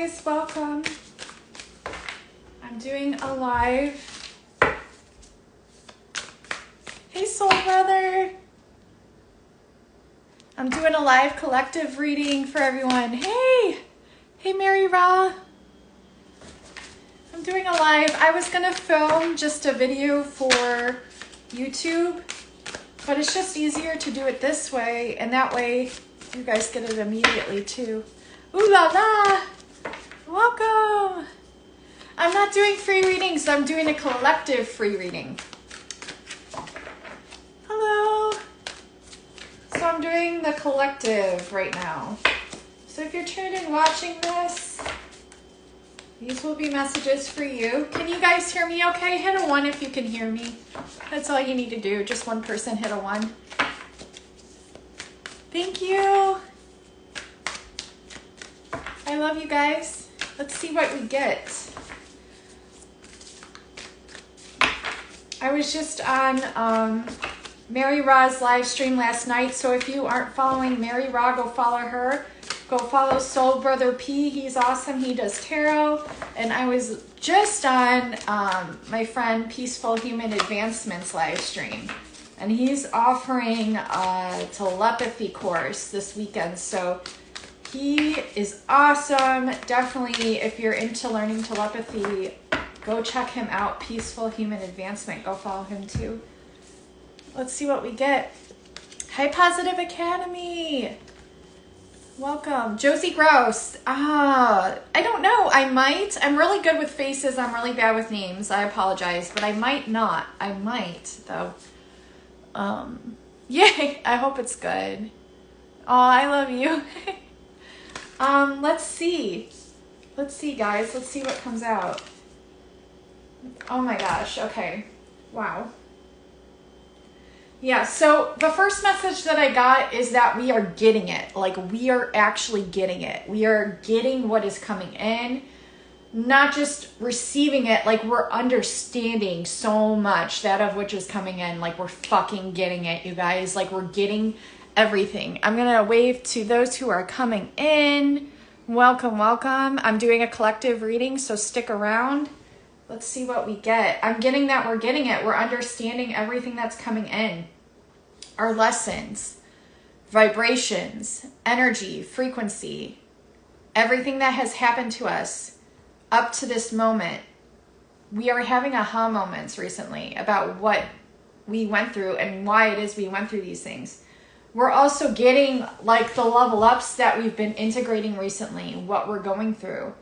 guys, welcome. I'm doing a live. Hey soul brother. I'm doing a live collective reading for everyone. Hey Mary Ra. I'm doing a live. I was gonna film just a video for YouTube, but it's just easier to do it this way, and that way you guys get it immediately too. Ooh la la! Welcome! I'm not doing free readings, I'm doing a collective free reading. Hello! So I'm doing the collective right now. So if you're tuned in watching this, these will be messages for you. Can you guys hear me okay? Hit a 1 if you can hear me. That's all you need to do. Just one person hit a 1. Thank you. I love you guys. Let's see what we get. I was just on Mary Ra's live stream last night. So if you aren't following Mary Ra, go follow her. Go follow Soul Brother P. He's awesome. He does tarot. And I was just on my friend Peaceful Human Advancement's live stream. And he's offering a telepathy course this weekend. So he is awesome. Definitely, if you're into learning telepathy, go check him out. Peaceful Human Advancement. Go follow him too. Let's see what we get. Hi, Positive Academy. Welcome. Josie Grouse. I don't know. I might. I'm really good with faces. I'm really bad with names. I apologize, but I might not. I might, though. Yay. I hope it's good. Oh, I love you. Let's see. Let's see, guys. Let's see what comes out. Oh my gosh. Okay. Wow. Yeah, so the first message that I got is that we are getting it. Like, we are actually getting it. We are getting what is coming in, not just receiving it. Like, we're understanding so much that of which is coming in. Like, we're fucking getting it, you guys. Like, we're getting everything. I'm going to wave to those who are coming in. Welcome, welcome. I'm doing a collective reading, so stick around. Let's see what we get. I'm getting that we're getting it. We're understanding everything that's coming in. Our lessons, vibrations, energy, frequency, everything that has happened to us up to this moment. We are having aha moments recently about what we went through and why it is we went through these things. We're also getting like the level ups that we've been integrating recently, what we're going through.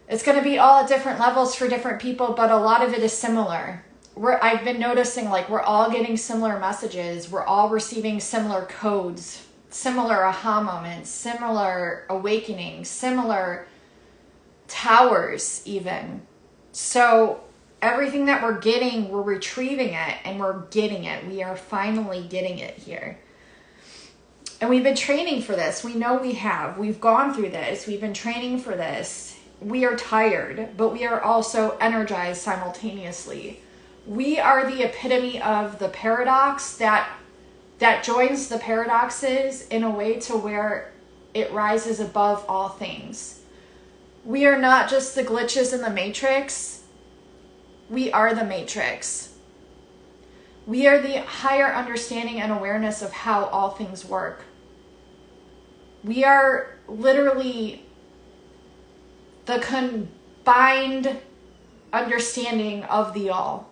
It's going to be all at different levels for different people, but a lot of it is similar. I've been noticing like we're all getting similar messages. We're all receiving similar codes, similar aha moments, similar awakenings, similar towers even. So everything that we're getting, we're retrieving it and we're getting it. We are finally getting it here. And we've been training for this. We know we have. We've gone through this. We've been training for this. We are tired, but we are also energized simultaneously. We are the epitome of the paradox that joins the paradoxes in a way to where it rises above all things. We are not just the glitches in the matrix. We are the matrix. We are the higher understanding and awareness of how all things work. We are literally the combined understanding of the all.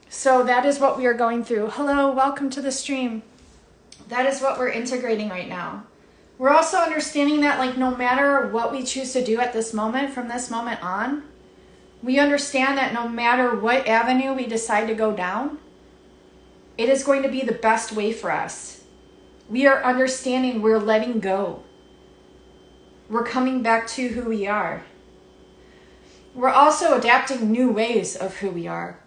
So that is what we are going through. Hello, welcome to the stream. That is what we're integrating right now. We're also understanding that like no matter what we choose to do at this moment, from this moment on, we understand that no matter what avenue we decide to go down, it is going to be the best way for us. We are understanding we're letting go. We're coming back to who we are. We're also adapting new ways of who we are.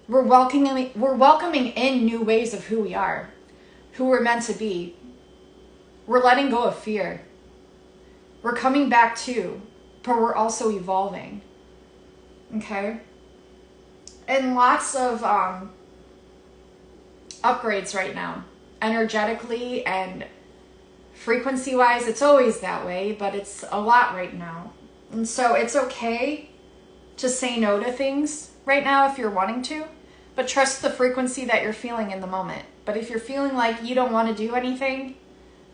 We're welcoming in new ways of who we are, who we're meant to be. We're letting go of fear. We're coming back to, but we're also evolving. Okay? And lots of upgrades right now, energetically and Frequency-wise, it's always that way, but it's a lot right now. And so it's okay to say no to things right now if you're wanting to, but trust the frequency that you're feeling in the moment. But if you're feeling like you don't want to do anything,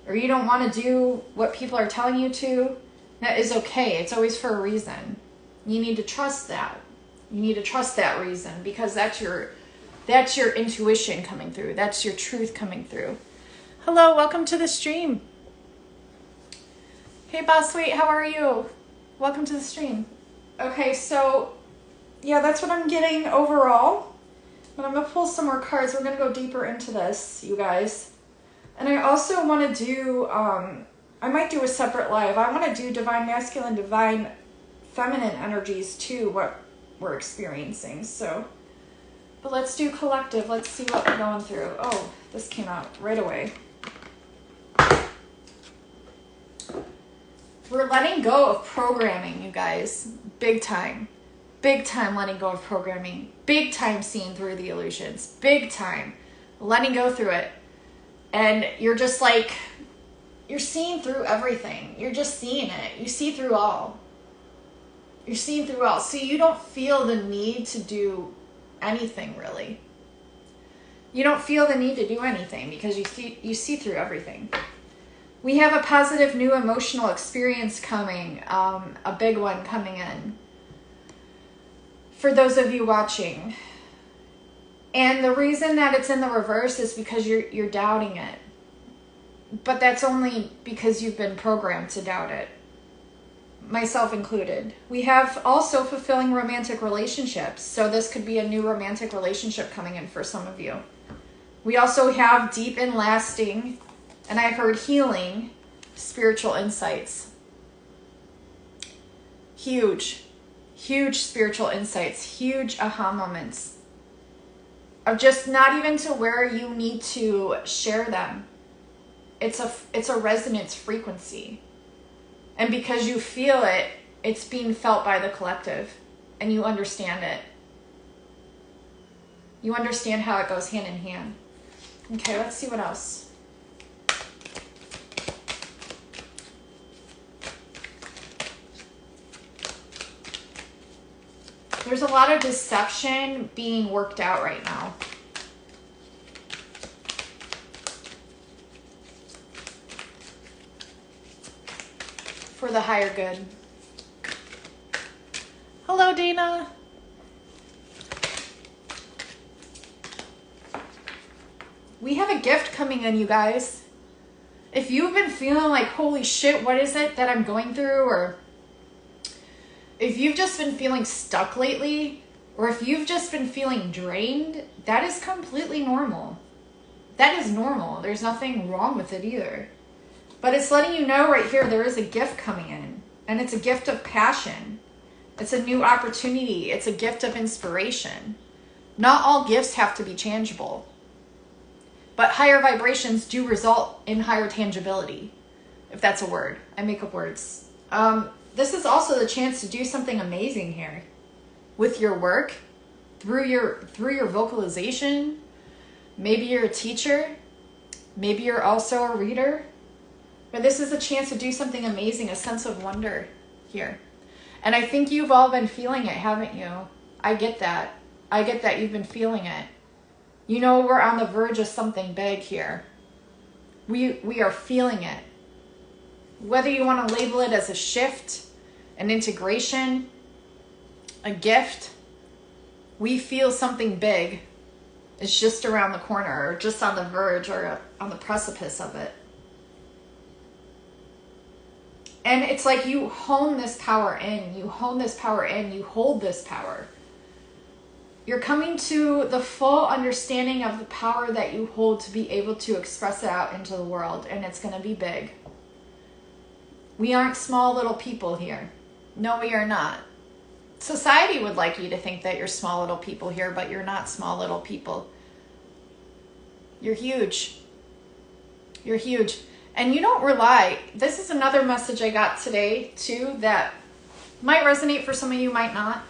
or you don't want to do what people are telling you to, that is okay. It's always for a reason. You need to trust that. You need to trust that reason, because that's your intuition coming through. That's your truth coming through. Hello, welcome to the stream. Hey, Boss Sweet, how are you? Welcome to the stream. Okay, so yeah, that's what I'm getting overall. But I'm going to pull some more cards. We're going to go deeper into this, you guys. And I also want to do, I might do a separate live. I want to do divine masculine, divine feminine energies too, what we're experiencing. So, but let's do collective. Let's see what we're going through. Oh, this came out right away. We're letting go of programming, you guys. Big time. Big time letting go of programming. Big time seeing through the illusions. Big time letting go through it. And you're just like, you're seeing through everything. You're just seeing it. You see through all. You're seeing through all. So you don't feel the need to do anything, really. You don't feel the need to do anything because you see through everything. We have a positive new emotional experience coming, a big one coming in. For those of you watching. And the reason that it's in the reverse is because you're doubting it. But that's only because you've been programmed to doubt it. Myself included. We have also fulfilling romantic relationships. So this could be a new romantic relationship coming in for some of you. We also have deep and lasting, and I heard healing, spiritual insights. Huge spiritual insights, huge aha moments. Of just not even to where you need to share them. It's a resonance frequency. And because you feel it, it's being felt by the collective. And you understand it. You understand how it goes hand in hand. Okay, let's see what else. There's a lot of deception being worked out right now. For the higher good. Hello, Dana. We have a gift coming in, you guys. If you've been feeling like, holy shit, what is it that I'm going through? Or if you've just been feeling stuck lately, or if you've just been feeling drained, that is completely normal. That is normal. There's nothing wrong with it either. But it's letting you know right here, there is a gift coming in. And it's a gift of passion. It's a new opportunity. It's a gift of inspiration. Not all gifts have to be tangible. But higher vibrations do result in higher tangibility. If that's a word. I make up words. This is also the chance to do something amazing here with your work, through your vocalization. Maybe you're a teacher, maybe you're also a reader, but this is a chance to do something amazing, a sense of wonder here. And I think you've all been feeling it, haven't you? I get that. I get that you've been feeling it. You know, we're on the verge of something big here. We are feeling it. Whether you want to label it as a shift, an integration, a gift, we feel something big. It's just around the corner, or just on the verge, or on the precipice of it. And it's like you hone this power in. You hone this power in. You hold this power. You're coming to the full understanding of the power that you hold to be able to express it out into the world. And it's going to be big. We aren't small little people here. No, we are not. Society would like you to think that you're small little people here, but you're not small little people. You're huge. You're huge. And you don't rely. This is another message I got today, too, that might resonate for some of you, might not.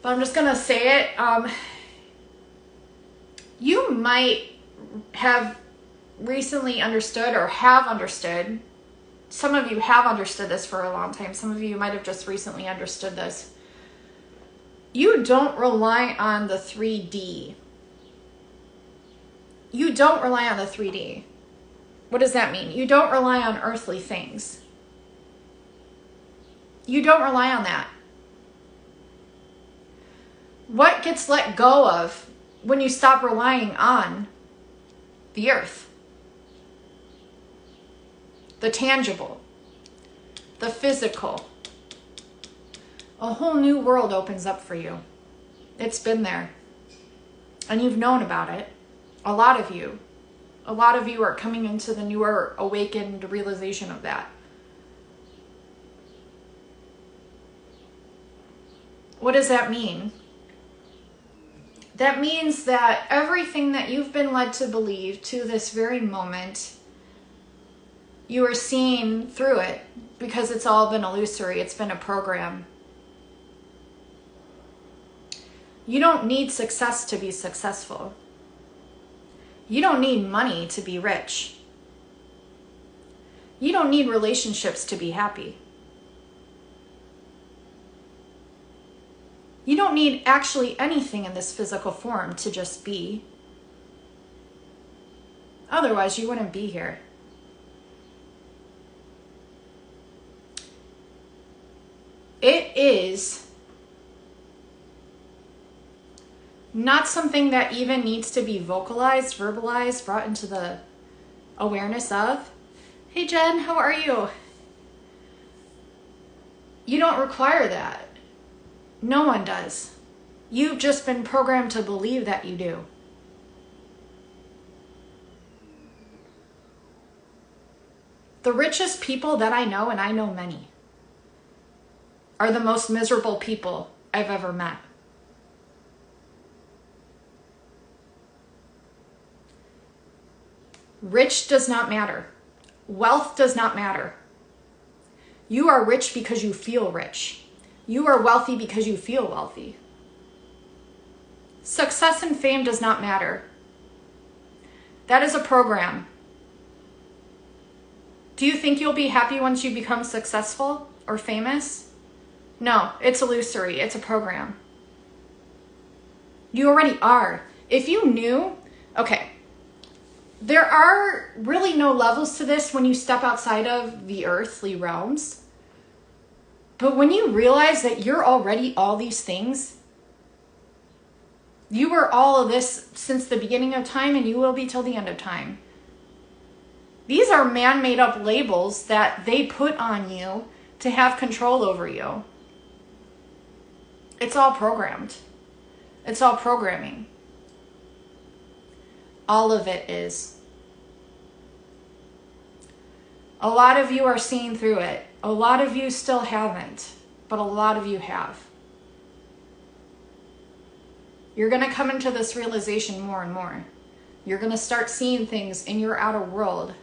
But I'm just going to say it. You might have recently understood or have understood, some of you have understood this for a long time. Some of you might have just recently understood this. You don't rely on the 3D. You don't rely on the 3D. What does that mean? You don't rely on earthly things. You don't rely on that. What gets let go of when you stop relying on the earth? The tangible, the physical. A whole new world opens up for you. It's been there. And you've known about it. A lot of you are coming into the newer awakened realization of that. What does that mean? That means that everything that you've been led to believe to this very moment, you are seeing through it because it's all been illusory. It's been a program. You don't need success to be successful. You don't need money to be rich. You don't need relationships to be happy. You don't need actually anything in this physical form to just be. Otherwise, you wouldn't be here. It is not something that even needs to be vocalized, verbalized, brought into the awareness of. Hey Jen, how are you? You don't require that. No one does. You've just been programmed to believe that you do. The richest people that I know, and I know many, are the most miserable people I've ever met. Rich does not matter. Wealth does not matter. You are rich because you feel rich. You are wealthy because you feel wealthy. Success and fame does not matter. That is a program. Do you think you'll be happy once you become successful or famous? No, it's illusory. It's a program. You already are. If you knew, okay, there are really no levels to this when you step outside of the earthly realms. But when you realize that you're already all these things, you were all of this since the beginning of time and you will be till the end of time. These are man-made up labels that they put on you to have control over you. It's all programmed. It's all programming. All of it is. A lot of you are seeing through it. A lot of you still haven't, but a lot of you have. You're going to come into this realization more and more. You're going to start seeing things in your outer world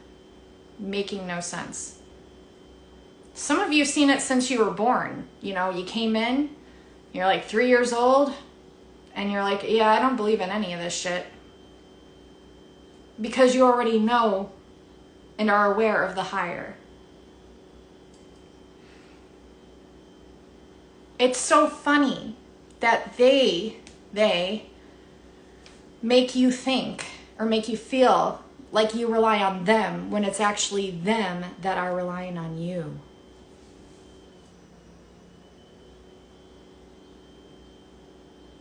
making no sense. Some of you have seen it since you were born. You know, you came in, you're like 3 years old, and you're like, yeah, I don't believe in any of this shit. Because you already know and are aware of the higher. It's so funny that they make you think or make you feel like you rely on them when it's actually them that are relying on you.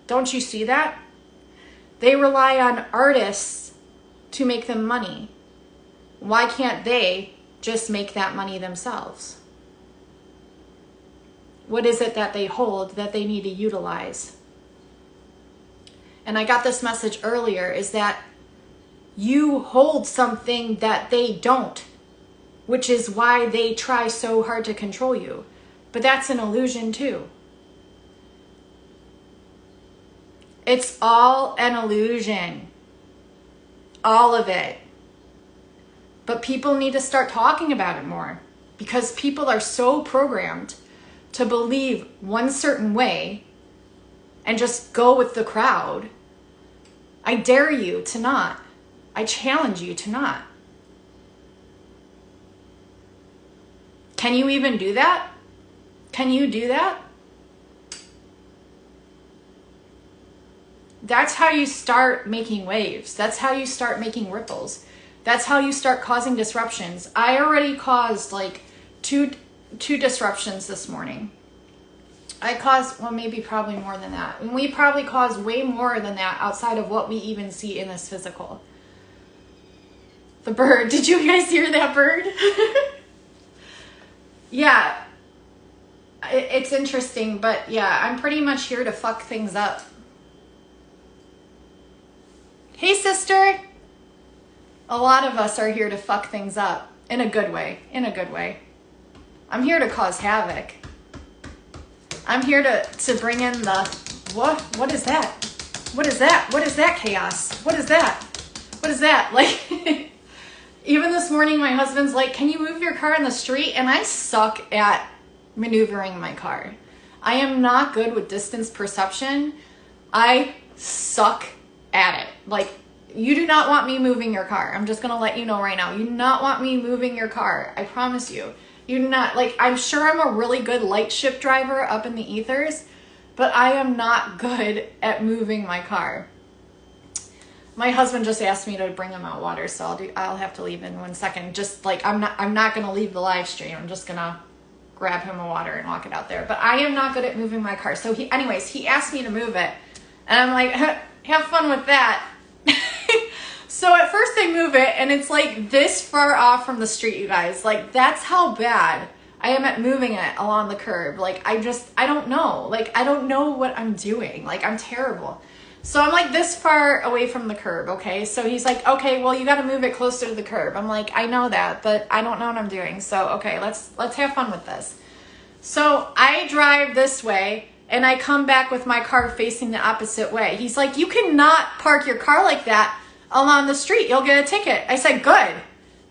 Don't you see that? They rely on artists to make them money. Why can't they just make that money themselves? What is it that they hold that they need to utilize? And I got this message earlier, is that you hold something that they don't, which is why they try so hard to control you. But that's an illusion too. It's all an illusion. All of it. But people need to start talking about it more, because people are so programmed to believe one certain way and just go with the crowd. I dare you to not. I challenge you to not. Can you even do that? Can you do that? That's how you start making waves. That's how you start making ripples. That's how you start causing disruptions. I already caused like two disruptions this morning. I caused, well, maybe probably more than that. And we probably caused way more than that outside of what we even see in this physical. The bird. Did you guys hear that bird? Yeah. It's interesting, but yeah, I'm pretty much here to fuck things up. Hey, sister. A lot of us are here to fuck things up in a good way. In a good way. I'm here to cause havoc. I'm here to bring in the, what is that? What is that? What is that chaos? What is that? What is that? Like, even this morning, my husband's like, can you move your car in the street? And I suck at maneuvering my car. I am not good with distance perception. I suck at it. Like, you do not want me moving your car. I'm just going to let you know right now. You do not want me moving your car. I promise you. You do not, like, I'm sure I'm a really good light ship driver up in the ethers, but I am not good at moving my car. My husband just asked me to bring him out water, so I'll have to leave in 1 second. Just like, I'm not going to leave the live stream. I'm just going to grab him a water and walk it out there. But I am not good at moving my car. So he asked me to move it. And I'm like, have fun with that. So at first I move it and it's like this far off from the street, you guys. Like, that's how bad I am at moving it along the curb. Like, I don't know. Like, I don't know what I'm doing. Like, I'm terrible. So I'm like this far away from the curb, okay? So he's like, okay, well, you got to move it closer to the curb. I'm like, I know that, but I don't know what I'm doing. So, okay, let's have fun with this. So I drive this way and I come back with my car facing the opposite way. He's like, you cannot park your car like that along the street. You'll get a ticket. I said, good.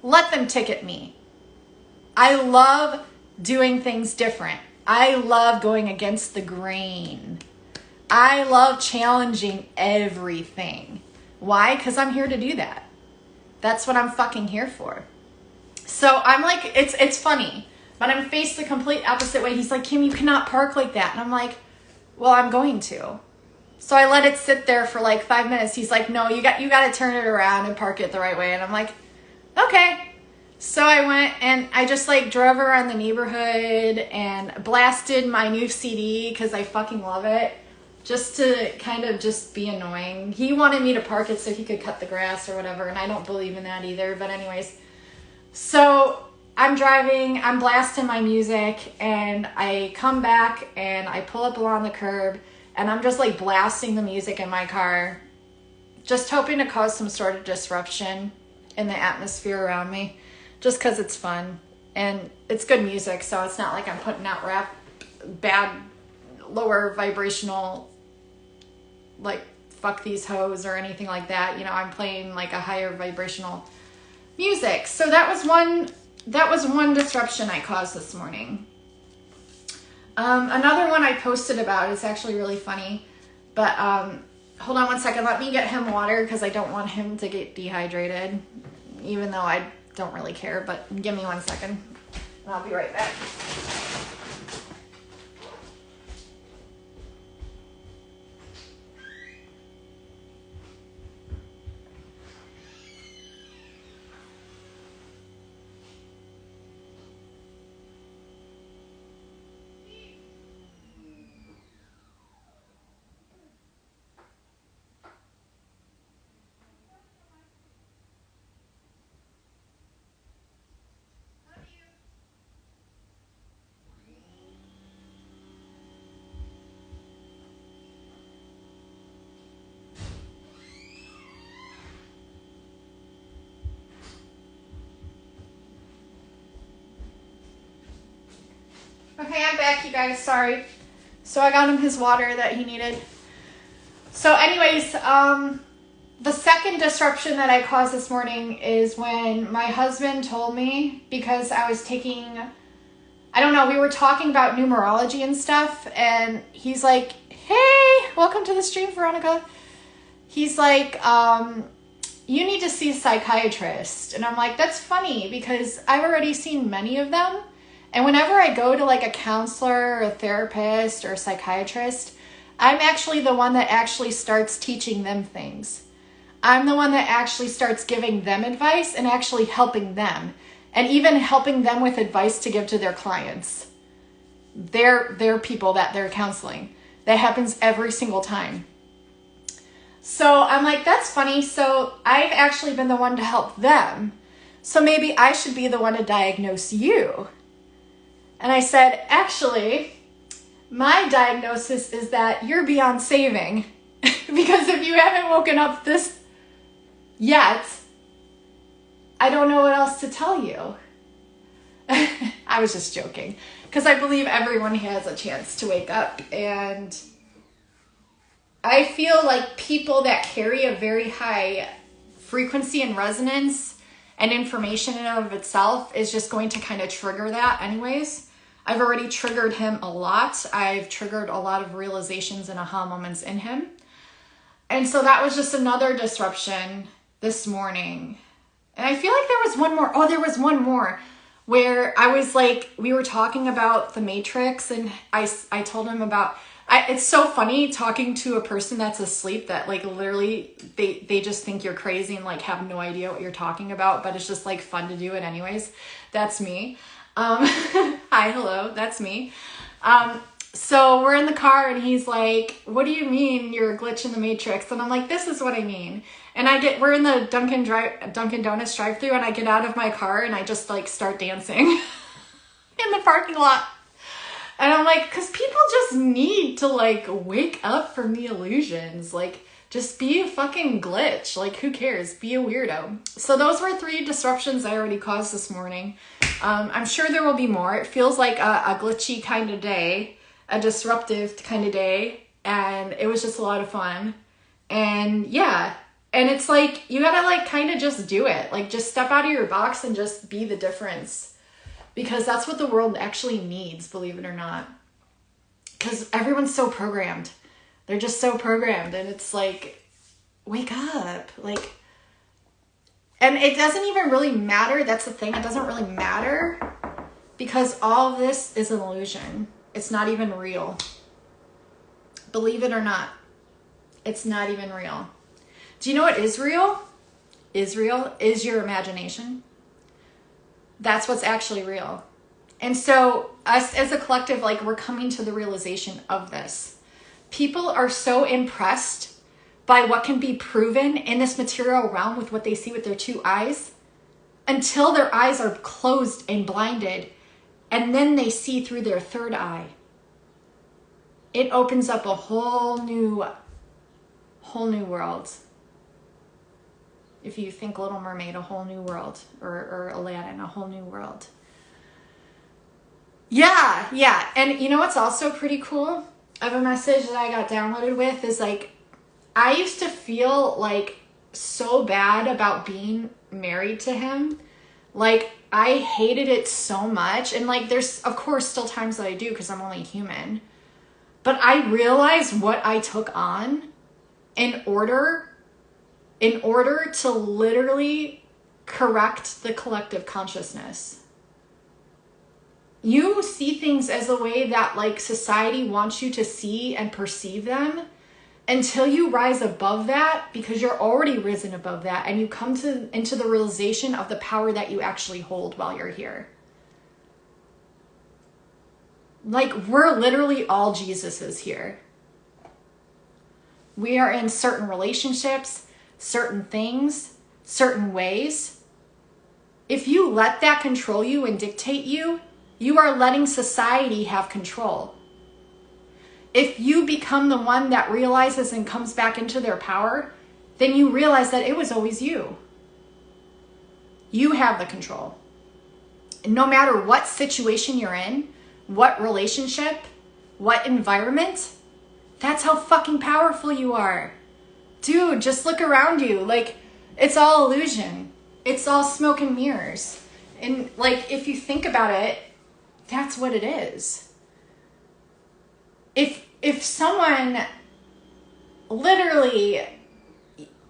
Let them ticket me. I love doing things different. I love going against the grain. I love challenging everything. Why? Because I'm here to do that. That's what I'm fucking here for. So I'm like, it's funny, but I'm faced the complete opposite way. He's like, Kim, you cannot park like that. And I'm like, well, I'm going to. So I let it sit there for like 5 minutes. He's like, no, you got to turn it around and park it the right way. And I'm like, okay. So I went and I just like drove around the neighborhood and blasted my new CD because I fucking love it. Just to kind of just be annoying. He wanted me to park it so he could cut the grass or whatever. And I don't believe in that either. But anyways, so I'm driving, I'm blasting my music, and I come back and I pull up along the curb and I'm just like blasting the music in my car, just hoping to cause some sort of disruption in the atmosphere around me, just because it's fun and it's good music. So it's not like I'm putting out bad, lower vibrational, like fuck these hoes or anything like that. You know, I'm playing like a higher vibrational music. So that was one disruption I caused this morning. Another one I posted about, it's actually really funny, but hold on 1 second. Let me get him water because I don't want him to get dehydrated, even though I don't really care, but give me 1 second and I'll be right back. Okay, I'm back, you guys. Sorry. So I got him his water that he needed. So anyways, the second disruption that I caused this morning is when my husband told me, because I was taking, I don't know, we were talking about numerology and stuff, and he's like, hey, welcome to the stream, Veronica. He's like, you need to see a psychiatrist. And I'm like, that's funny because I've already seen many of them. And whenever I go to like a counselor or a therapist or a psychiatrist, I'm actually the one that actually starts teaching them things. I'm the one that actually starts giving them advice and actually helping them, and even helping them with advice to give to their clients. Their people that they're counseling. That happens every single time. So I'm like, that's funny. So I've actually been the one to help them. So maybe I should be the one to diagnose you. And I said, actually, my diagnosis is that you're beyond saving. Because if you haven't woken up this yet, I don't know what else to tell you. I was just joking. Because I believe everyone has a chance to wake up. And I feel like people that carry a very high frequency and resonance and information in and of itself is just going to kind of trigger that anyways. I've already triggered him a lot. I've triggered a lot of realizations and aha moments in him. And so that was just another disruption this morning. And I feel like there was one more. Oh, there was one more where I was like, we were talking about the Matrix, and I told him about, it's so funny talking to a person that's asleep that like literally they just think you're crazy and like have no idea what you're talking about, but it's just like fun to do it anyways. That's me. Hi, hello, that's me. So we're in the car and he's like, what do you mean you're a glitch in the Matrix? And I'm like, this is what I mean. And we're in the Dunkin' Donuts drive-thru, and I get out of my car and I just like start dancing in the parking lot. And I'm like, because people just need to like wake up from the illusions. Like, just be a fucking glitch. Like, who cares? Be a weirdo. So those were 3 disruptions I already caused this morning. I'm sure there will be more. It feels like a glitchy kind of day, a disruptive kind of day. And it was just a lot of fun. And yeah. And it's like, you gotta like kind of just do it. Like, just step out of your box and just be the difference. Because that's what the world actually needs, believe it or not. Because everyone's so programmed. They're just so programmed. And it's like, wake up. Like, and it doesn't even really matter. That's the thing. It doesn't really matter. Because all of this is an illusion. It's not even real. Believe it or not. It's not even real. Do you know what is real? Israel is your imagination. That's what's actually real. And so us as a collective, like, we're coming to the realization of this. People are so impressed by what can be proven in this material realm with what they see with their 2 eyes until their eyes are closed and blinded, and then they see through their 3rd eye. It opens up a whole new world. If you think Little Mermaid, a whole new world, or Aladdin, a whole new world. Yeah. And you know what's also pretty cool of a message that I got downloaded with is like, I used to feel like so bad about being married to him. Like, I hated it so much. And like, there's of course still times that I do because I'm only human. But I realized what I took on in order to literally correct the collective consciousness. You see things as a way that like society wants you to see and perceive them until you rise above that, because you're already risen above that, and you come into the realization of the power that you actually hold while you're here. Like, we're literally all Jesuses here. We are in certain relationships, certain things, certain ways. If you let that control you and dictate you, you are letting society have control. If you become the one that realizes and comes back into their power, then you realize that it was always you. You have the control. And no matter what situation you're in, what relationship, what environment, that's how fucking powerful you are. Dude, just look around you. Like, it's all illusion. It's all smoke and mirrors. And like, if you think about it, that's what it is. If someone literally,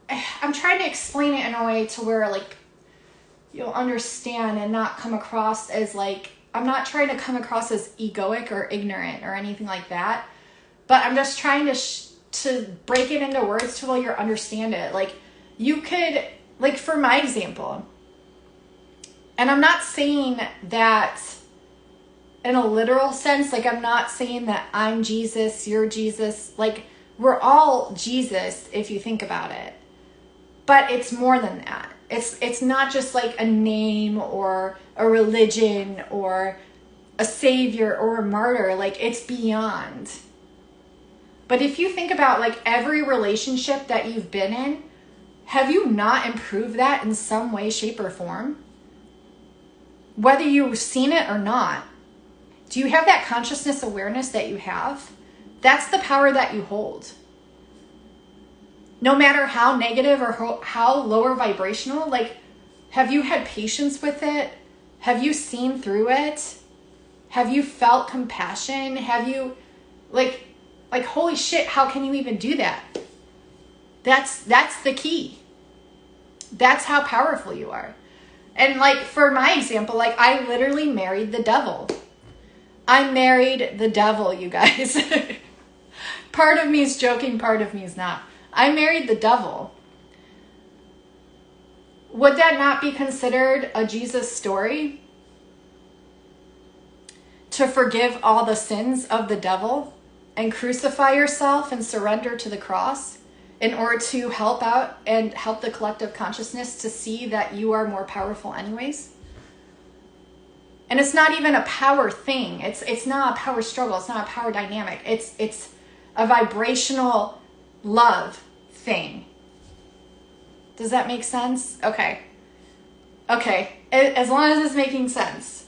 I'm trying to explain it in a way to where like you'll understand and not come across as like I'm not trying to come across as egoic or ignorant or anything like that, but I'm just trying to break it into words to where you understand it. Like, you could, like, for my example, and I'm not saying that in a literal sense, like, I'm not saying that I'm Jesus, you're Jesus, like, we're all Jesus if you think about it, but it's more than that. It's not just like a name or a religion or a savior or a martyr. Like, it's beyond. But if you think about like every relationship that you've been in, have you not improved that in some way, shape, or form? Whether you've seen it or not, do you have that consciousness awareness that you have? That's the power that you hold. No matter how negative or how lower vibrational, like, have you had patience with it? Have you seen through it? Have you felt compassion? Have you, like, holy shit, how can you even do that? That's the key. That's how powerful you are. And like, for my example, like, I literally married the devil. I married the devil, you guys. Part of me is joking, part of me is not. I married the devil. Would that not be considered a Jesus story? To forgive all the sins of the devil and crucify yourself and surrender to the cross in order to help out and help the collective consciousness to see that you are more powerful anyways? And it's not even a power thing. It's not a power struggle. It's not a power dynamic. It's a vibrational love thing. Does that make sense? Okay. As long as it's making sense.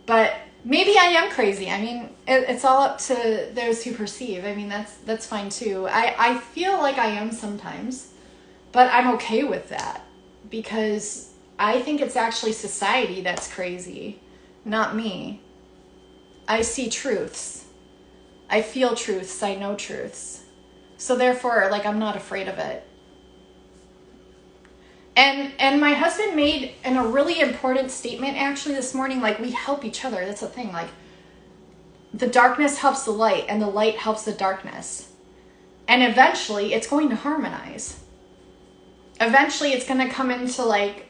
But maybe I am crazy. I mean, it's all up to those who perceive. I mean, that's fine too. I feel like I am sometimes, but I'm okay with that because I think it's actually society that's crazy, not me. I see truths. I feel truths. I know truths. So therefore, like, I'm not afraid of it. And my husband made a really important statement actually this morning. Like, we help each other. That's the thing. Like, the darkness helps the light and the light helps the darkness. And eventually it's going to harmonize. Eventually it's going to come into like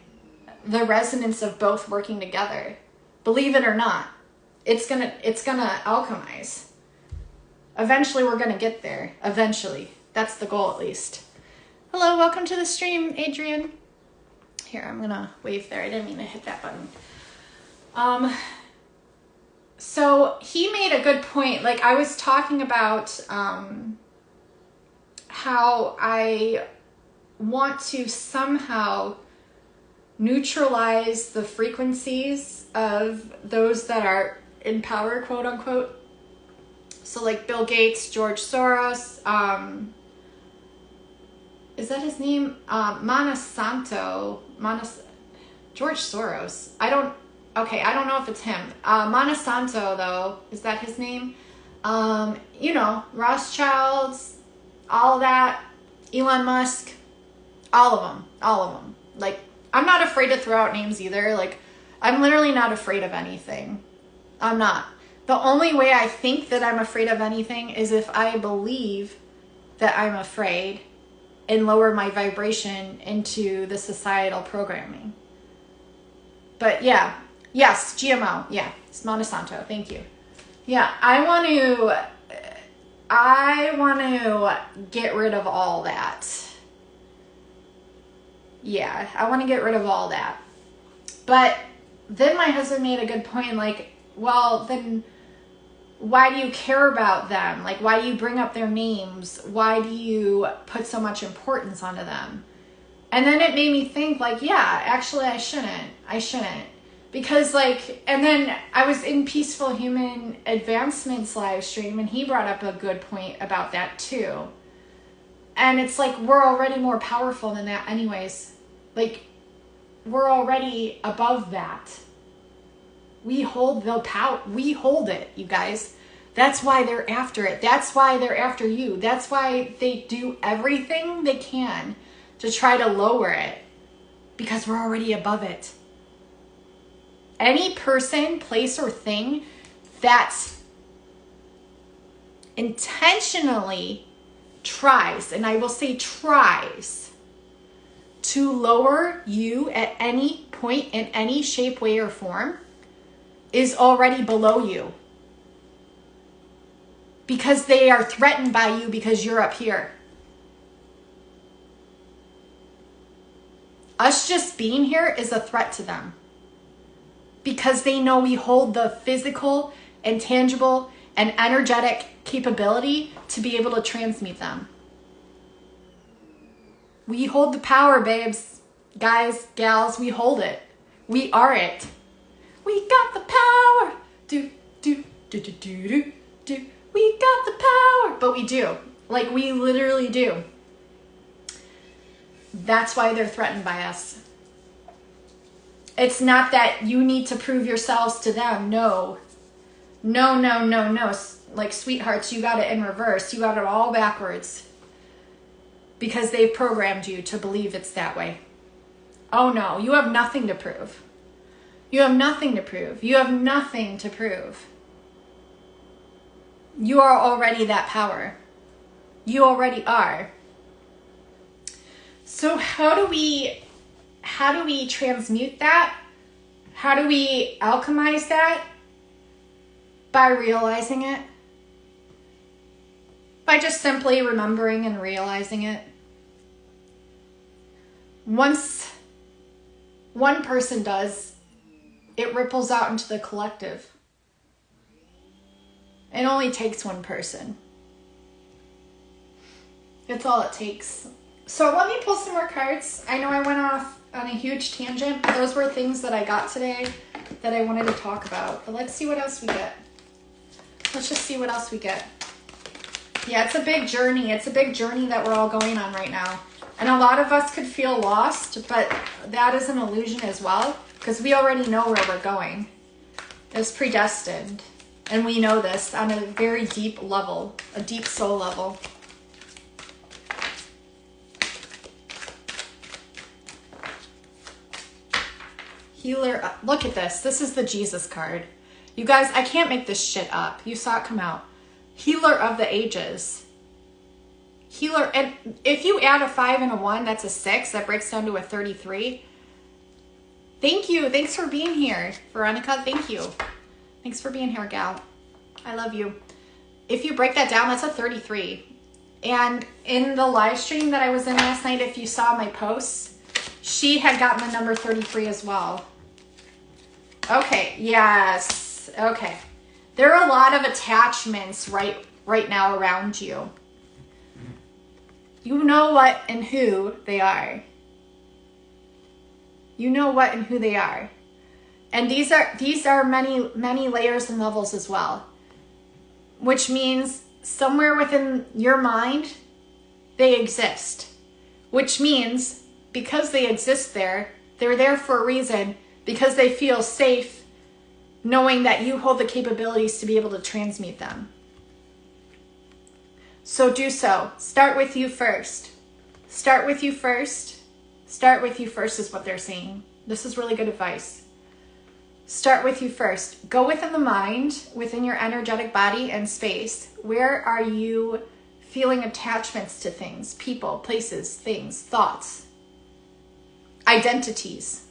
the resonance of both working together. Believe it or not, it's going to alchemize. Eventually we're going to get there. Eventually. That's the goal, at least. Hello, welcome to the stream, Adrian. Here, I'm going to wave there. I didn't mean to hit that button. So he made a good point. Like, I was talking about how I want to somehow neutralize the frequencies of those that are in power, quote unquote. So like Bill Gates, George Soros, is that his name? George Soros. I don't know if it's him. Monsanto, though, is that his name? Rothschilds, all of that, Elon Musk, all of them. Like, I'm not afraid to throw out names either. Like, I'm literally not afraid of anything. I'm not. The only way I think that I'm afraid of anything is if I believe that I'm afraid and lower my vibration into the societal programming. But yeah, yes, GMO. Yeah, it's Monsanto. Thank you. Yeah, I want to get rid of all that. Yeah, I want to get rid of all that. But then my husband made a good point, like, well, then why do you care about them? Like, why do you bring up their names? Why do you put so much importance onto them? And then it made me think, like, yeah, actually I shouldn't. Because, like, and then I was in Peaceful Human Advancement's live stream, and he brought up a good point about that too. And it's like, we're already more powerful than that anyways. Like, we're already above that. We hold the power. We hold it, you guys. That's why they're after it. That's why they're after you. That's why they do everything they can to try to lower it. Because we're already above it. any person, place, or thing that intentionally tries, and I will say tries, to lower you at any point in any shape, way, or form is already below you. Because they are threatened by you because you're up here. Us just being here is a threat to them. Because they know we hold the physical and tangible and energetic capability to be able to transmute them. We hold the power, babes, guys, gals, we hold it. We are it. We got the power. Do, do, do, do, do, do, do. We got the power. But we do. Like, we literally do. That's why they're threatened by us. It's not that you need to prove yourselves to them. No. No, no, no, no. Like, sweethearts, you got it in reverse. You got it all backwards. Because they've programmed you to believe it's that way. Oh no, you have nothing to prove. You have nothing to prove. You have nothing to prove. You are already that power. You already are. So how do we transmute that? How do we alchemize that? By realizing it. By just simply remembering and realizing it. Once one person does, it ripples out into the collective. It only takes one person. That's all it takes. So let me pull some more cards. I know I went off on a huge tangent, but those were things that I got today that I wanted to talk about. But let's see what else we get. Let's just see what else we get. Yeah, it's a big journey. It's a big journey that we're all going on right now. And a lot of us could feel lost, but that is an illusion as well, because we already know where we're going. It's predestined. And we know this on a very deep level, a deep soul level. Healer, look at this. This is the Jesus card. You guys, I can't make this shit up. You saw it come out. Healer of the ages. Healer, and if you add a 5 and a 1, that's a 6. That breaks down to a 33. Thank you. Thanks for being here. Veronica, thank you. Thanks for being here, gal. I love you. If you break that down, that's a 33. And in the live stream that I was in last night, if you saw my posts, she had gotten the number 33 as well. Okay, yes. Okay. There are a lot of attachments right now around you. You know what and who they are. You know what and who they are. And these are many layers and levels as well. Which means somewhere within your mind, they exist. Which means because they exist there, they're there for a reason, because they feel safe knowing that you hold the capabilities to be able to transmute them. So do so. Start with you first. Start with you first. Start with you first is what they're saying. This is really good advice. Start with you first. Go within the mind, within your energetic body and space. Where are you feeling attachments to things, people, places, things, thoughts, identities?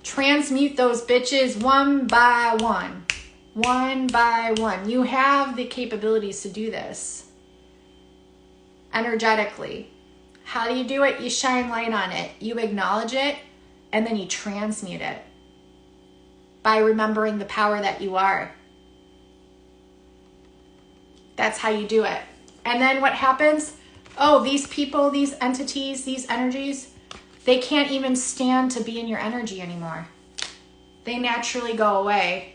Transmute those bitches one by one. One by one. You have the capabilities to do this. Energetically. How do you do it? You shine light on it. You acknowledge it, and then you transmute it. By remembering the power that you are. That's how you do it. And then what happens? Oh, these people, these entities, these energies, they can't even stand to be in your energy anymore. They naturally go away.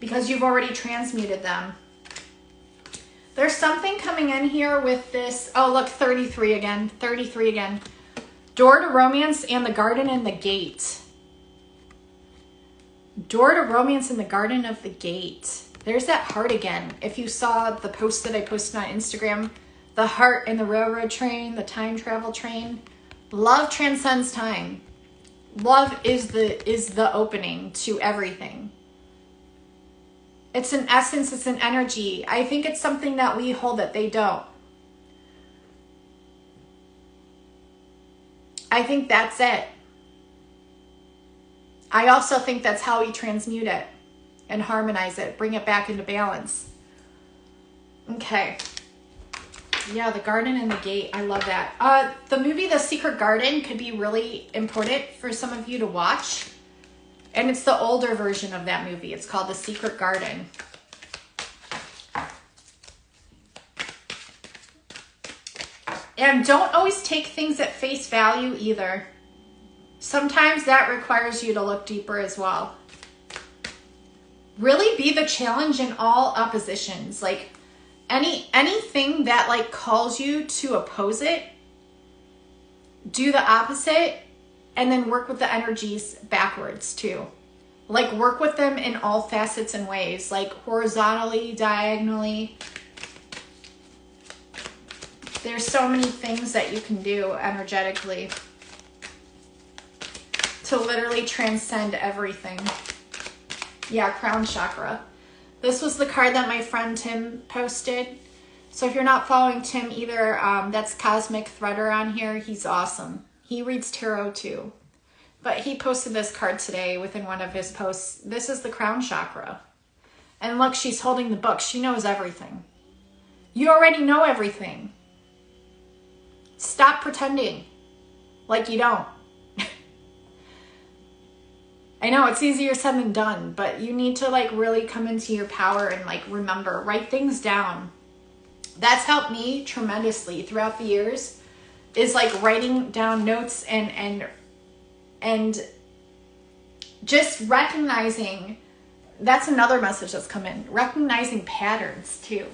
Because you've already transmuted them. There's something coming in here with this. Oh, look, 33 again. 33 again. Door to romance and the garden and the gate. Door to romance in the garden of the gate. There's that heart again. If you saw the post that I posted on Instagram, the heart in the railroad train, the time travel train. Love transcends time. Love is the opening to everything. It's an essence, it's an energy. I think it's something that we hold that they don't. I think that's it. I also think that's how we transmute it and harmonize it, bring it back into balance. Okay. Yeah, the garden and the gate. I love that. The movie The Secret Garden could be really important for some of you to watch. And it's the older version of that movie. It's called The Secret Garden. And don't always take things at face value either. Sometimes that requires you to look deeper as well. Really be the challenge in all oppositions. Like anything that like calls you to oppose it, do the opposite, and then work with the energies backwards too. Like work with them in all facets and ways, like horizontally, diagonally. There's so many things that you can do energetically to literally transcend everything. Yeah, crown chakra. This was the card that my friend Tim posted. So if you're not following Tim either, that's Cosmic Threader on here. He's awesome. He reads tarot too. But he posted this card today within one of his posts. This is the crown chakra. And look, she's holding the book. She knows everything. You already know everything. Stop pretending like you don't. I know it's easier said than done, but you need to like really come into your power and like remember, write things down. That's helped me tremendously throughout the years, is like writing down notes and just recognizing. That's another message that's come in. Recognizing patterns too.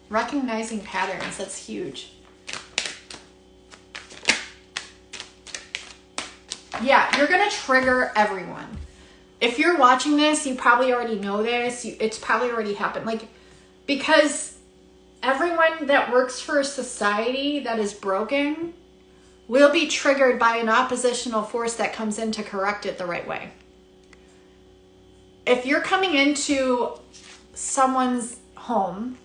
Recognizing patterns, that's huge. Yeah, you're going to trigger everyone. If you're watching this, you probably already know this. It's probably already happened. Like, because everyone that works for a society that is broken will be triggered by an oppositional force that comes in to correct it the right way. If you're coming into someone's home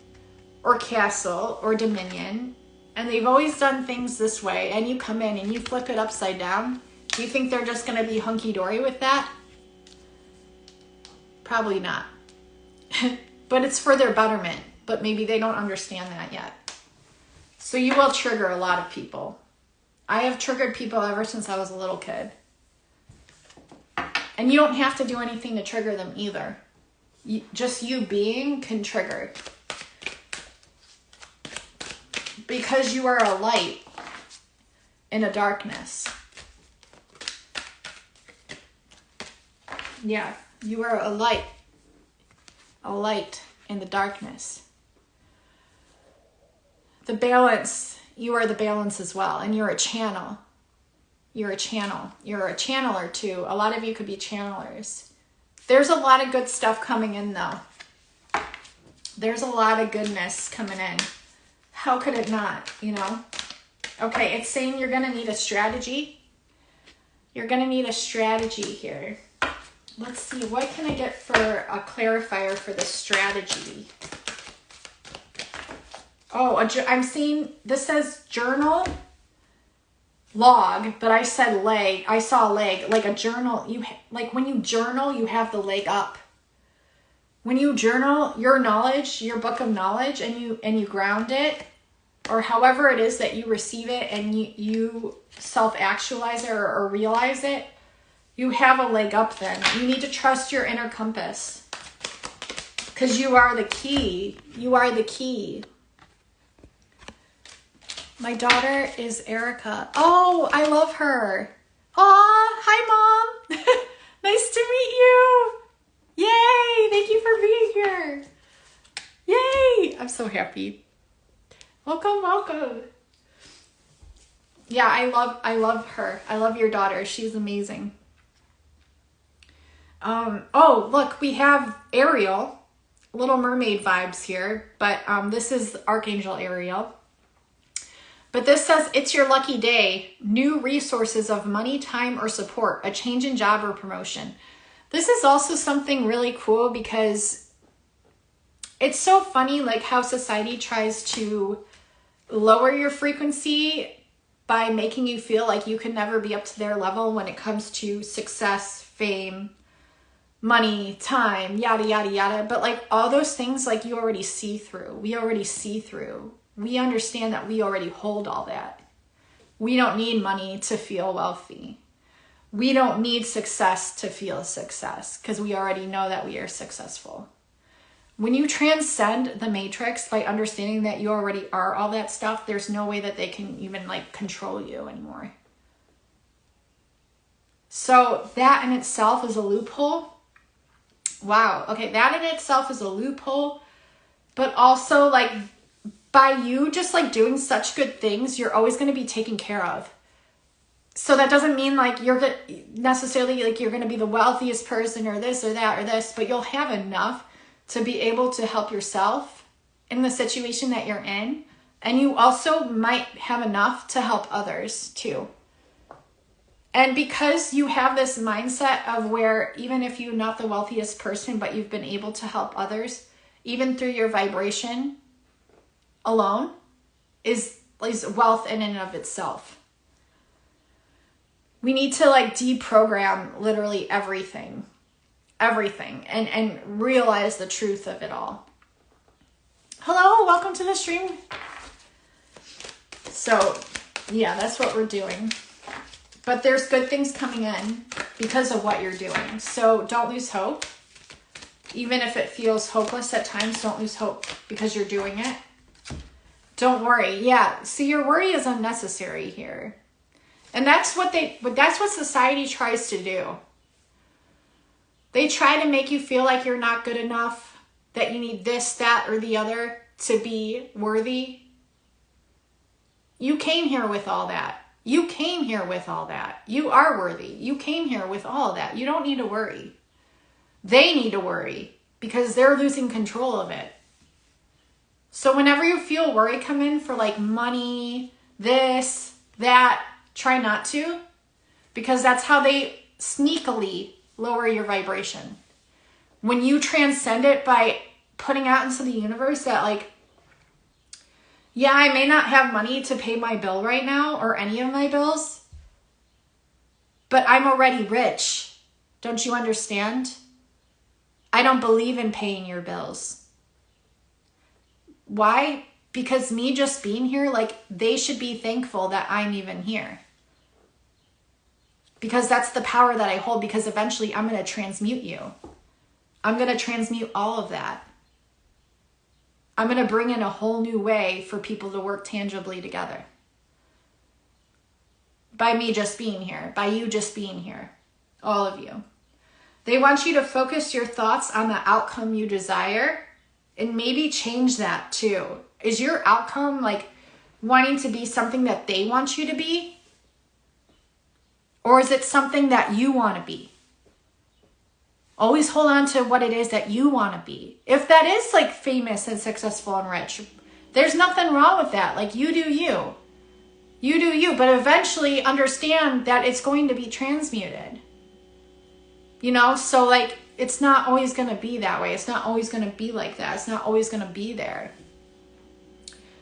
or castle or dominion and they've always done things this way and you come in and you flip it upside down, do you think they're just going to be hunky-dory with that? Probably not. But it's for their betterment. But maybe they don't understand that yet. So you will trigger a lot of people. I have triggered people ever since I was a little kid. And you don't have to do anything to trigger them either. Just you being can trigger. Because you are a light in a darkness. Yeah, you are a light in the darkness. The balance, you are the balance as well, and you're a channel. You're a channel. You're a channeler too. A lot of you could be channelers. There's a lot of good stuff coming in though. There's a lot of goodness coming in. How could it not, you know? Okay, it's saying you're going to need a strategy. You're going to need a strategy here. Let's see, what can I get for a clarifier for the strategy? Oh, I'm seeing, this says journal, log, but I said leg. I saw leg, like a journal. Like when you journal, you have the leg up. When you journal your knowledge, your book of knowledge, and you ground it, or however it is that you receive it and you self-actualize it or realize it, you have a leg up then. You need to trust your inner compass. Because you are the key. You are the key. My daughter is Erica. Oh, I love her. Aw, hi Mom. Nice to meet you. Yay, thank you for being here. Yay, I'm so happy. Welcome, welcome. Yeah, I love her. I love your daughter. She's amazing. Oh, look, we have Ariel, Little Mermaid vibes here, but this is Archangel Ariel. But this says it's your lucky day. New resources of money, time, or support. A change in job or promotion. This is also something really cool because it's so funny like how society tries to lower your frequency by making you feel like you can never be up to their level when it comes to success, fame, money, time, yada, yada, yada. But like all those things, like you already see through. We already see through. We understand that we already hold all that. We don't need money to feel wealthy. We don't need success to feel success because we already know that we are successful. When you transcend the matrix by understanding that you already are all that stuff, there's no way that they can even like control you anymore. So that in itself is a loophole. Wow. Okay. That in itself is a loophole, but also like by you just like doing such good things, you're always going to be taken care of. So that doesn't mean like you're necessarily like you're going to be the wealthiest person or this or that or this, but you'll have enough to be able to help yourself in the situation that you're in. And you also might have enough to help others too. And because you have this mindset of where even if you're not the wealthiest person, but you've been able to help others, even through your vibration alone, is wealth in and of itself. We need to like deprogram literally everything and realize the truth of it all. Hello, welcome to the stream. So yeah, that's what we're doing. But there's good things coming in because of what you're doing. So don't lose hope. Even if it feels hopeless at times, don't lose hope because you're doing it. Don't worry. Yeah, see, your worry is unnecessary here. And that's what society tries to do. They try to make you feel like you're not good enough, that you need this, that, or the other to be worthy. You came here with all that. You came here with all that. You are worthy. You came here with all that. You don't need to worry. They need to worry because they're losing control of it. So whenever you feel worry come in for like money, this, that, try not to, because that's how they sneakily lower your vibration. When you transcend it by putting out into the universe that like, yeah, I may not have money to pay my bill right now or any of my bills, but I'm already rich. Don't you understand? I don't believe in paying your bills. Why? Because me just being here, like they should be thankful that I'm even here. Because that's the power that I hold, because eventually I'm going to transmute you. I'm going to transmute all of that. I'm going to bring in a whole new way for people to work tangibly together. By me just being here, by you just being here, all of you. They want you to focus your thoughts on the outcome you desire and maybe change that too. Is your outcome like wanting to be something that they want you to be? Or is it something that you want to be? Always hold on to what it is that you want to be. If that is like famous and successful and rich, there's nothing wrong with that. Like you do you. You do you, but eventually understand that it's going to be transmuted. You know, so like it's not always going to be that way. It's not always going to be like that. It's not always going to be there.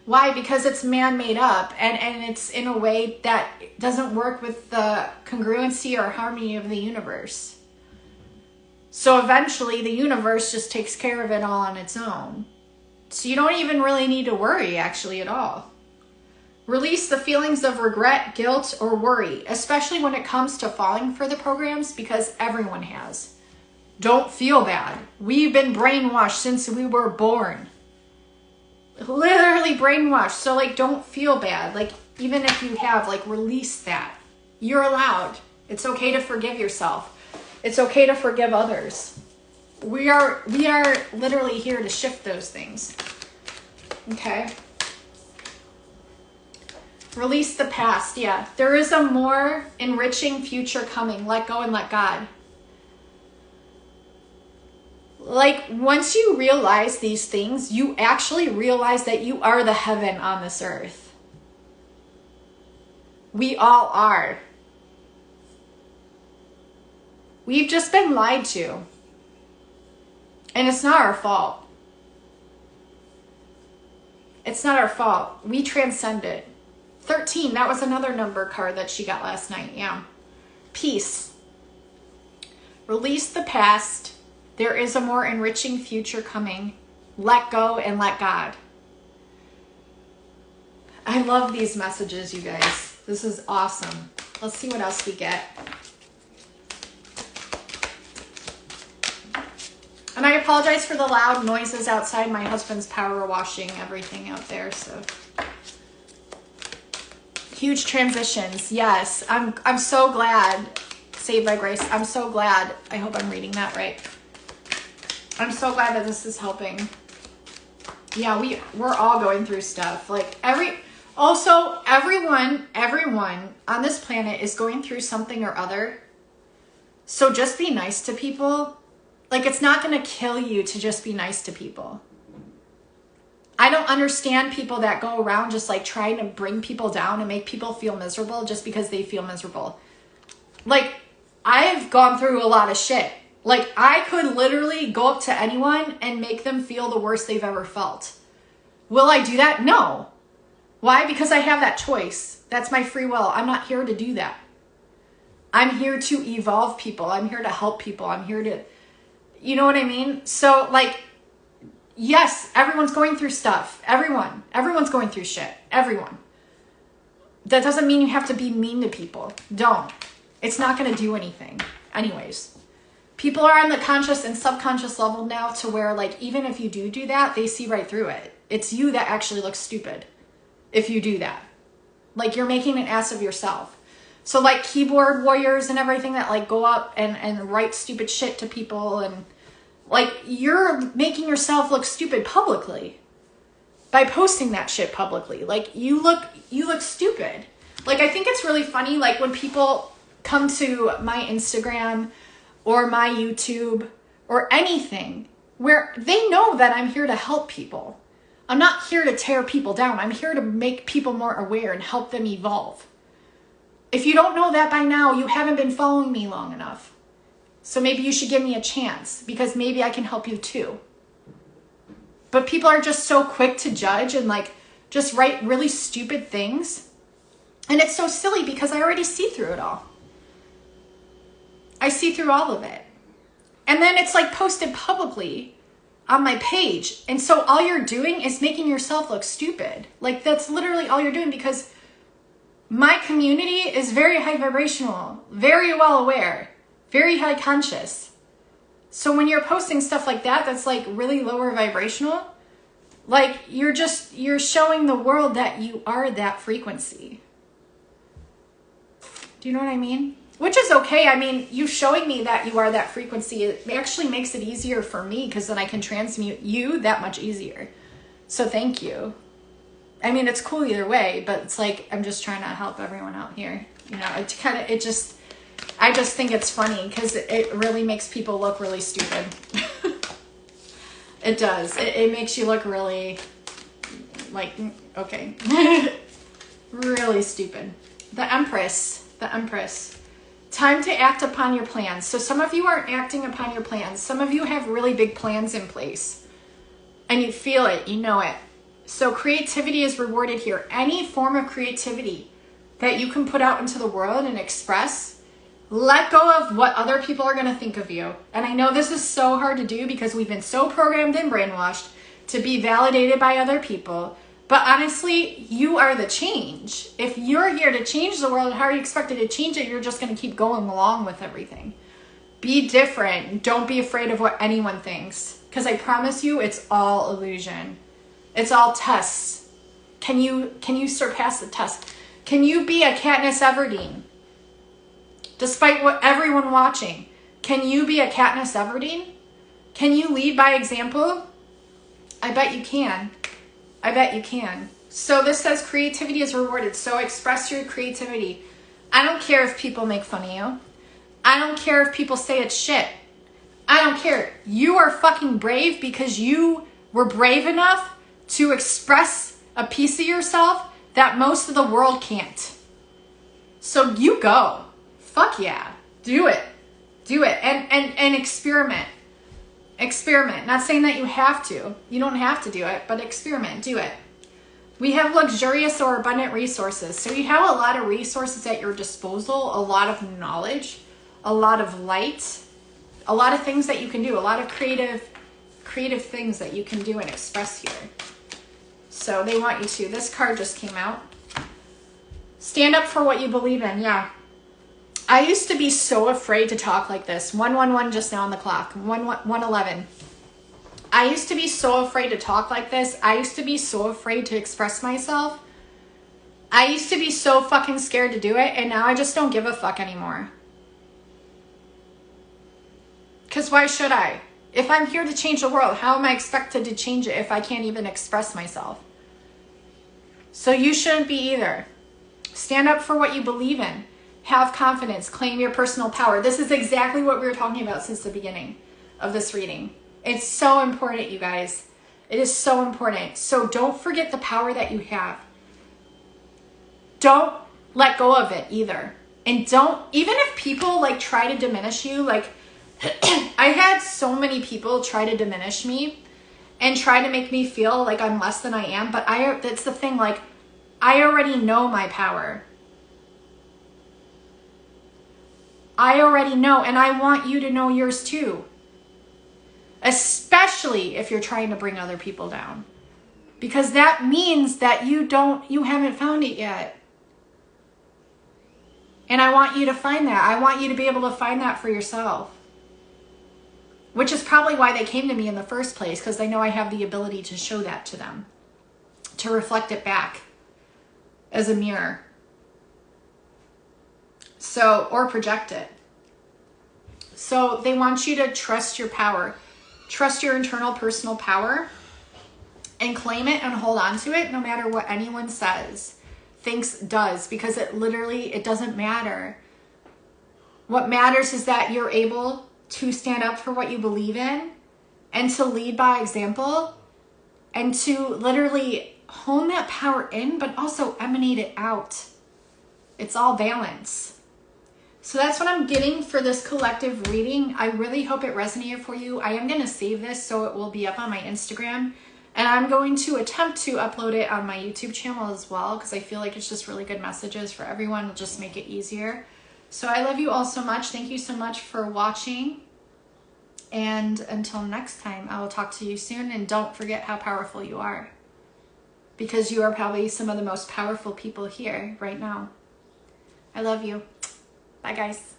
Why? Because it's man-made up and it's in a way that doesn't work with the congruency or harmony of the universe. So eventually the universe just takes care of it all on its own. So you don't even really need to worry actually at all. Release the feelings of regret, guilt, or worry, especially when it comes to falling for the programs, because everyone has. Don't feel bad. We've been brainwashed since we were born. Literally brainwashed. So like, don't feel bad. Like, even if you have, like, release that. You're allowed. It's okay to forgive yourself. It's okay to forgive others. We are literally here to shift those things. Okay. Release the past. Yeah. There is a more enriching future coming. Let go and let God. Like, once you realize these things, you actually realize that you are the heaven on this earth. We all are. We've just been lied to. And it's not our fault. It's not our fault. We transcend it. 13, that was another number card that she got last night. Yeah. Peace. Release the past. There is a more enriching future coming. Let go and let God. I love these messages, you guys. This is awesome. Let's see what else we get. And I apologize for the loud noises outside. My husband's power washing everything out there, so. Huge transitions. Yes, I'm so glad. Saved by Grace. I'm so glad. I hope I'm reading that right. I'm so glad that this is helping. Yeah, we're all going through stuff. Like everyone on this planet is going through something or other. So just be nice to people. Like, it's not going to kill you to just be nice to people. I don't understand people that go around just like trying to bring people down and make people feel miserable just because they feel miserable. Like, I've gone through a lot of shit. Like, I could literally go up to anyone and make them feel the worst they've ever felt. Will I do that? No. Why? Because I have that choice. That's my free will. I'm not here to do that. I'm here to evolve people. I'm here to help people. I'm here to... You know what I mean? So, like, yes, everyone's going through stuff. Everyone's going through shit. Everyone. That doesn't mean you have to be mean to people. Don't. It's not going to do anything. Anyways. People are on the conscious and subconscious level now to where, like, even if you do that, they see right through it. It's you that actually looks stupid if you do that. Like, you're making an ass of yourself. So like keyboard warriors and everything that like go up and write stupid shit to people, and like you're making yourself look stupid publicly by posting that shit publicly. Like you look stupid. Like I think it's really funny like when people come to my Instagram or my YouTube or anything where they know that I'm here to help people. I'm not here to tear people down. I'm here to make people more aware and help them evolve. If you don't know that by now, you haven't been following me long enough. So maybe you should give me a chance because maybe I can help you too. But people are just so quick to judge and like just write really stupid things. And it's so silly because I already see through it all. I see through all of it. And then it's like posted publicly on my page. And so all you're doing is making yourself look stupid. Like that's literally all you're doing because my community is very high vibrational, very well aware, very high conscious. So when you're posting stuff like that, that's like really lower vibrational, like you're showing the world that you are that frequency. Do you know what I mean? Which is okay. I mean, you showing me that you are that frequency, it actually makes it easier for me because then I can transmute you that much easier. So thank you. I mean, it's cool either way, but it's like, I'm just trying to help everyone out here. You know, I just think it's funny because it really makes people look really stupid. It does. It makes you look really, like, okay. Really stupid. The Empress. Time to act upon your plans. So some of you aren't acting upon your plans. Some of you have really big plans in place. And you feel it. You know it. So creativity is rewarded here. Any form of creativity that you can put out into the world and express, let go of what other people are going to think of you. And I know this is so hard to do because we've been so programmed and brainwashed to be validated by other people. But honestly, you are the change. If you're here to change the world, how are you expected to change it? You're just going to keep going along with everything. Be different. Don't be afraid of what anyone thinks. Because I promise you, it's all illusion. It's all tests. Can you surpass the test? Can you be a Katniss Everdeen? Despite what everyone watching, can you be a Katniss Everdeen? Can you lead by example? I bet you can. I bet you can. So this says creativity is rewarded. So express your creativity. I don't care if people make fun of you. I don't care if people say it's shit. I don't care. You are fucking brave because you were brave enough to express a piece of yourself that most of the world can't. So you go. Fuck yeah. Do it. Do it. And experiment. Experiment. Not saying that you have to. You don't have to do it, but experiment. Do it. We have luxurious or abundant resources. So you have a lot of resources at your disposal, a lot of knowledge, a lot of light, a lot of things that you can do, a lot of creative things that you can do and express here. So they want you to. This card just came out. Stand up for what you believe in. Yeah. I used to be so afraid to talk like this. 111 just now on the clock. 111. I used to be so afraid to talk like this. I used to be so afraid to express myself. I used to be so fucking scared to do it, and now I just don't give a fuck anymore. Because why should I? If I'm here to change the world, how am I expected to change it if I can't even express myself? So you shouldn't be either. Stand up for what you believe in. Have confidence. Claim your personal power. This is exactly what we were talking about since the beginning of this reading. It's so important, you guys. It is so important. So don't forget the power that you have. Don't let go of it either. And don't, even if people like try to diminish you, like I had so many people try to diminish me and try to make me feel like I'm less than I am. But that's the thing, like I already know my power. I already know, and I want you to know yours too. Especially if you're trying to bring other people down. Because that means that you haven't found it yet. And I want you to find that. I want you to be able to find that for yourself. Which is probably why they came to me in the first place, because they know I have the ability to show that to them. To reflect it back as a mirror. So, or project it. So they want you to trust your power. Trust your internal personal power and claim it and hold on to it no matter what anyone says, thinks, does, because it doesn't matter. What matters is that you're able to stand up for what you believe in and to lead by example and to literally hone that power in, but also emanate it out. It's all balance. So that's what I'm getting for this collective reading. I really hope it resonated for you. I am going to save this so it will be up on my Instagram. And I'm going to attempt to upload it on my YouTube channel as well, because I feel like it's just really good messages for everyone. It'll just make it easier. So I love you all so much. Thank you so much for watching. And until next time, I will talk to you soon. And don't forget how powerful you are, because you are probably some of the most powerful people here right now. I love you. Bye, guys.